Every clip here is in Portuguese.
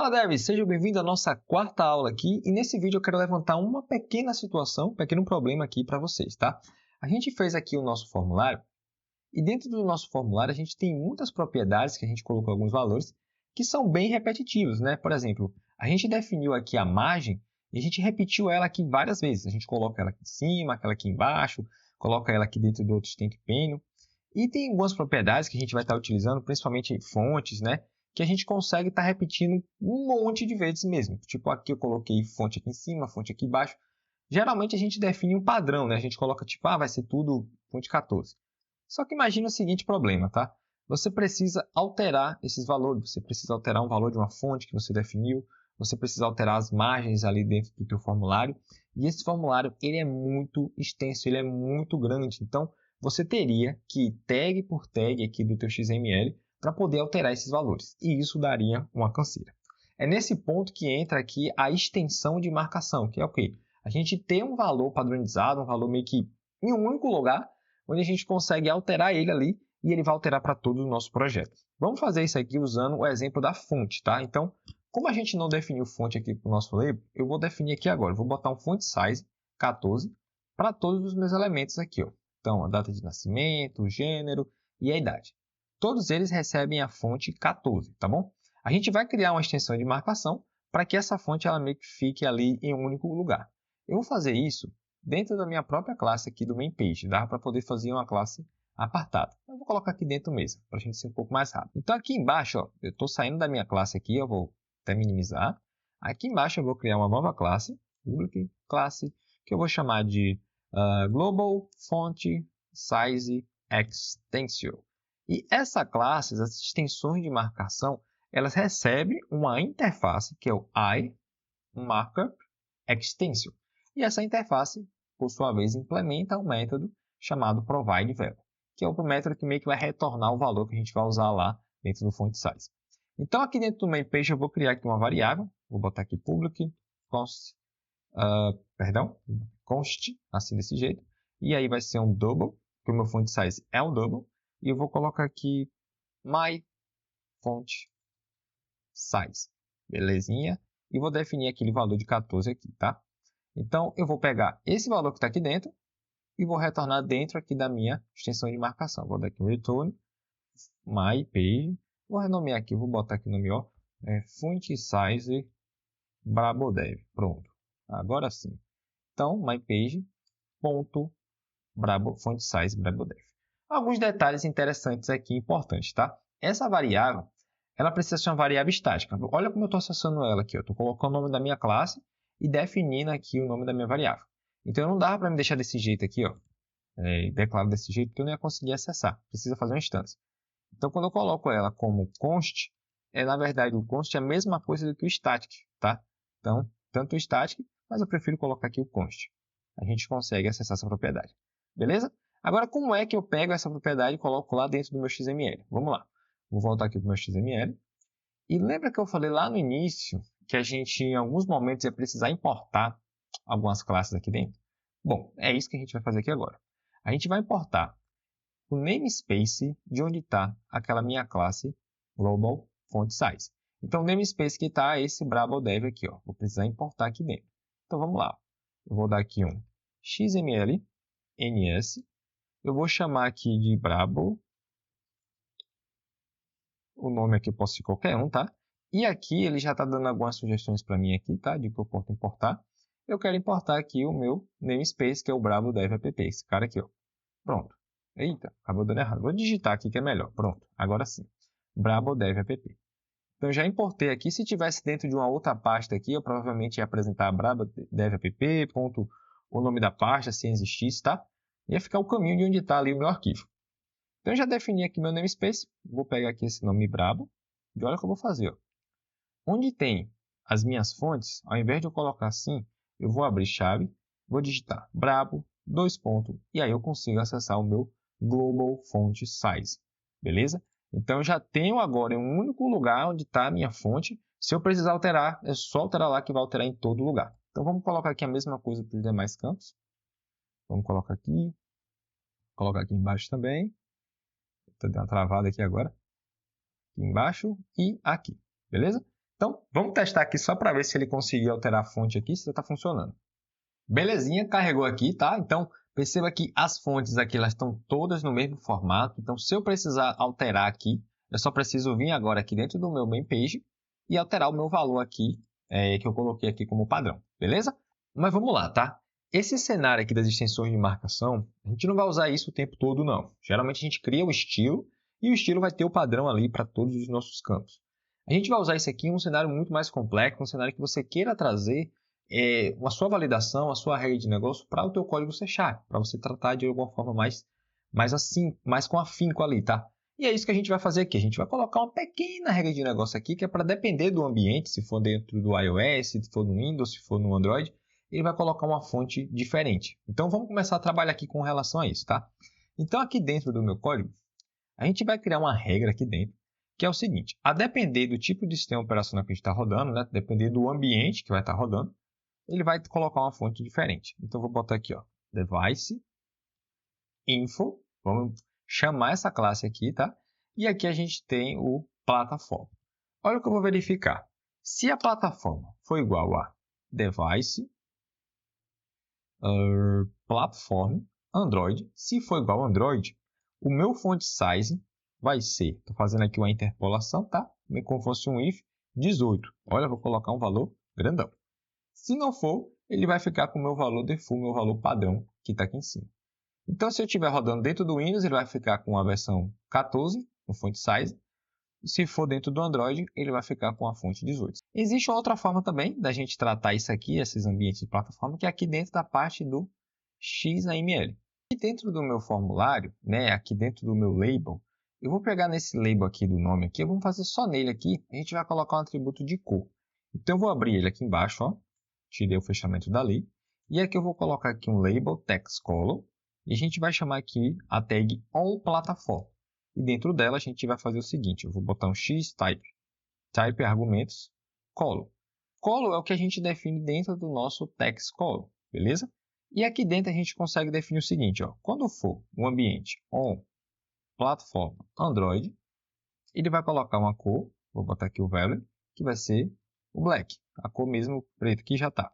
Fala, Dev! Seja bem-vindo à nossa quarta aula aqui e nesse vídeo eu quero levantar uma pequena situação, um pequeno problema aqui para vocês, tá? A gente fez aqui o nosso formulário e dentro do nosso formulário a gente tem muitas propriedades que a gente colocou alguns valores que são bem repetitivos, né? Por exemplo, a gente definiu aqui a margem e a gente repetiu ela aqui várias vezes. A gente coloca ela aqui em cima, aquela aqui embaixo, coloca ela aqui dentro do outro stake pane. E tem algumas propriedades que a gente vai estar utilizando, principalmente fontes, né? Que a gente consegue estar repetindo um monte de vezes mesmo. Tipo, aqui eu coloquei fonte aqui em cima, fonte aqui embaixo. Geralmente a gente define um padrão, né? A gente coloca tipo, vai ser tudo fonte 14. Só que imagina o seguinte problema, tá? Você precisa alterar esses valores, você precisa alterar um valor de uma fonte que você definiu, você precisa alterar as margens ali dentro do teu formulário. E esse formulário, ele é muito extenso, ele é muito grande. Então, você teria que ir tag por tag aqui do teu XML para poder alterar esses valores. E isso daria uma canseira. É nesse ponto que entra aqui a extensão de marcação, que é o quê? A gente tem um valor padronizado, um valor meio que em um único lugar, onde a gente consegue alterar ele ali e ele vai alterar para todo o nosso projeto. Vamos fazer isso aqui usando o exemplo da fonte, tá? Então, como a gente não definiu fonte aqui para o nosso label, eu vou definir aqui agora. Vou botar um font size 14 para todos os meus elementos aqui, ó. Então, a data de nascimento, o gênero e a idade. Todos eles recebem a fonte 14, tá bom? A gente vai criar uma extensão de marcação para que essa fonte ela meio que fique ali em um único lugar. Eu vou fazer isso dentro da minha própria classe aqui do main page. Dá para poder fazer uma classe apartada. Eu vou colocar aqui dentro mesmo, para a gente ser um pouco mais rápido. Então, aqui embaixo, ó, eu estou saindo da minha classe aqui, eu vou até minimizar. Aqui embaixo eu vou criar uma nova classe, public classe, que eu vou chamar de Global Font Size Extension. E essa classe, as extensões de marcação, elas recebem uma interface, que é o iMarkup Extension. E essa interface, por sua vez, implementa um método chamado ProvideValue, que é o método que meio que vai retornar o valor que a gente vai usar lá dentro do font size. Então, aqui dentro do main page, eu vou criar aqui uma variável. Vou botar aqui public const, const, assim desse jeito. E aí vai ser um double, porque o meu font size é um double. E eu vou colocar aqui my font size, belezinha? E vou definir aquele valor de 14 aqui, tá? Então, eu vou pegar esse valor que está aqui dentro e vou retornar dentro aqui da minha extensão de marcação. Vou dar aqui return my page. Vou renomear aqui, vou botar aqui no meu font size brabodev. Pronto. Agora sim. Então, my page ponto font size brabodev. Alguns detalhes interessantes aqui, importantes, tá? Essa variável, ela precisa ser uma variável estática. Olha como eu estou acessando ela aqui. Eu estou colocando o nome da minha classe e definindo aqui o nome da minha variável. Então, não dá para me deixar desse jeito aqui, ó. Declaro desse jeito, porque eu não ia conseguir acessar. Precisa fazer uma instância. Então, quando eu coloco ela como const, na verdade, o const é a mesma coisa do que o static, tá? Então, tanto o static, mas eu prefiro colocar aqui o const. A gente consegue acessar essa propriedade. Beleza? Agora, como é que eu pego essa propriedade e coloco lá dentro do meu XML? Vamos lá. Vou voltar aqui para o meu XML. E lembra que eu falei lá no início que a gente, em alguns momentos, ia precisar importar algumas classes aqui dentro? Bom, é isso que a gente vai fazer aqui agora. A gente vai importar o namespace de onde está aquela minha classe Global Font Size. Então, o namespace que está é esse brabodev aqui, ó. Vou precisar importar aqui dentro. Então, vamos lá. Eu vou dar aqui um XML NS. Eu vou chamar aqui de Brabo. O nome aqui pode ser qualquer um, tá? E aqui ele já está dando algumas sugestões para mim aqui, tá? De que eu posso importar. Eu quero importar aqui o meu namespace, que é o Brabo Dev App. Esse cara aqui, ó. Pronto. Eita, acabou dando errado. Vou digitar aqui que é melhor. Pronto, agora sim. Brabo Dev App. Então, já importei aqui. Se tivesse dentro de uma outra pasta aqui, eu provavelmente ia apresentar Brabo Dev App, ponto, o nome da pasta, se existisse, tá? Ia ficar o caminho de onde está ali o meu arquivo. Então, eu já defini aqui meu namespace. Vou pegar aqui esse nome Brabo. E olha o que eu vou fazer, ó. Onde tem as minhas fontes, ao invés de eu colocar assim, eu vou abrir chave, vou digitar Brabo, dois pontos, e aí eu consigo acessar o meu Global Font Size. Beleza? Então, eu já tenho agora em um único lugar onde está a minha fonte. Se eu precisar alterar, é só alterar lá que vai alterar em todo lugar. Então, vamos colocar aqui a mesma coisa para os demais campos. Vamos colocar aqui embaixo também. Estou dando uma travada aqui agora. Aqui embaixo e aqui. Beleza? Então, vamos testar aqui só para ver se ele conseguiu alterar a fonte aqui, se está funcionando. Belezinha, carregou aqui, tá? Então, perceba que as fontes aqui elas estão todas no mesmo formato. Então, se eu precisar alterar aqui, eu só preciso vir agora aqui dentro do meu main page e alterar o meu valor aqui, que eu coloquei aqui como padrão, beleza? Mas vamos lá, tá? Esse cenário aqui das extensões de marcação, a gente não vai usar isso o tempo todo, não. Geralmente a gente cria o estilo e o estilo vai ter o padrão ali para todos os nossos campos. A gente vai usar isso aqui em um cenário muito mais complexo, um cenário que você queira trazer a sua validação, a sua regra de negócio para o teu código C#, para você tratar de alguma forma mais assim, mais com afinco ali, tá? E é isso que a gente vai fazer aqui. A gente vai colocar uma pequena regra de negócio aqui, que é para depender do ambiente, se for dentro do iOS, se for no Windows, se for no Android, ele vai colocar uma fonte diferente. Então, vamos começar a trabalhar aqui com relação a isso, tá? Então, aqui dentro do meu código, a gente vai criar uma regra aqui dentro, que é o seguinte: a depender do tipo de sistema operacional que a gente está rodando, né? Depender do ambiente que vai estar rodando, ele vai colocar uma fonte diferente. Então, vou botar aqui, ó, device, info, vamos chamar essa classe aqui, tá? E aqui a gente tem o plataforma. Olha o que eu vou verificar. Se a plataforma for igual a device, platform, Android, se for igual a Android, o meu font size vai ser, estou fazendo aqui uma interpolação, tá? Como fosse um if, 18. Olha, eu vou colocar um valor grandão. Se não for, ele vai ficar com o meu valor default, meu valor padrão, que está aqui em cima. Então, se eu estiver rodando dentro do Windows, ele vai ficar com a versão 14, no font size. E se for dentro do Android, ele vai ficar com a fonte 18. Existe outra forma também da gente tratar isso aqui, esses ambientes de plataforma, que é aqui dentro da parte do XAML. Aqui dentro do meu formulário, né, aqui dentro do meu label, eu vou pegar nesse label aqui do nome aqui, vamos fazer só nele aqui, a gente vai colocar um atributo de cor. Então, eu vou abrir ele aqui embaixo, ó, tirei o fechamento dali, e aqui eu vou colocar aqui um label text color, e a gente vai chamar aqui a tag onPlatform. E dentro dela a gente vai fazer o seguinte, eu vou botar um xtype, type argumentos, color. Color é o que a gente define dentro do nosso text color, beleza? E aqui dentro a gente consegue definir o seguinte, ó, quando for um ambiente on plataforma Android, ele vai colocar uma cor, vou botar aqui o value, que vai ser o black, a cor mesmo preto que já está.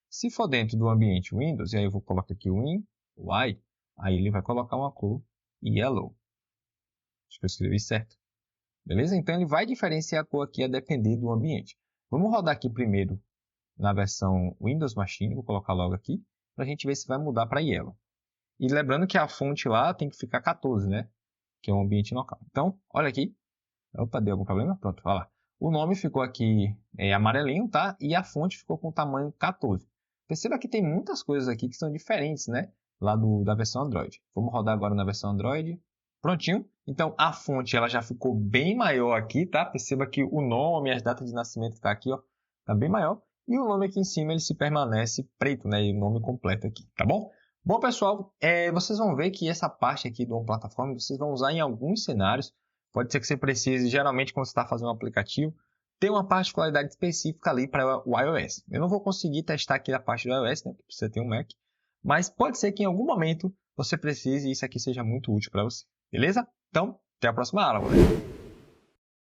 Se for dentro do ambiente Windows, e aí eu vou colocar aqui o Win, o Y, aí ele vai colocar uma cor yellow. Acho que eu escrevi certo. Beleza? Então ele vai diferenciar a cor aqui a depender do ambiente. Vamos rodar aqui primeiro na versão Windows Machine, vou colocar logo aqui, para a gente ver se vai mudar para yellow. E lembrando que a fonte lá tem que ficar 14, né? Que é um ambiente local. Então, olha aqui. Opa, deu algum problema? Pronto, olha lá. O nome ficou aqui amarelinho, tá? E a fonte ficou com o tamanho 14. Perceba que tem muitas coisas aqui que são diferentes, né? Lá da versão Android. Vamos rodar agora na versão Android. Prontinho. Então, a fonte ela já ficou bem maior aqui, tá? Perceba que o nome e as datas de nascimento está aqui, ó. Tá bem maior. E o nome aqui em cima, ele se permanece preto, né? E o nome completo aqui, tá bom? Bom, pessoal, vocês vão ver que essa parte aqui do plataforma vocês vão usar em alguns cenários. Pode ser que você precise, geralmente, quando você está fazendo um aplicativo, ter uma particularidade específica ali para o iOS. Eu não vou conseguir testar aqui a parte do iOS, né? Porque você tem um Mac. Mas pode ser que em algum momento você precise e isso aqui seja muito útil para você. Beleza? Então, até a próxima aula.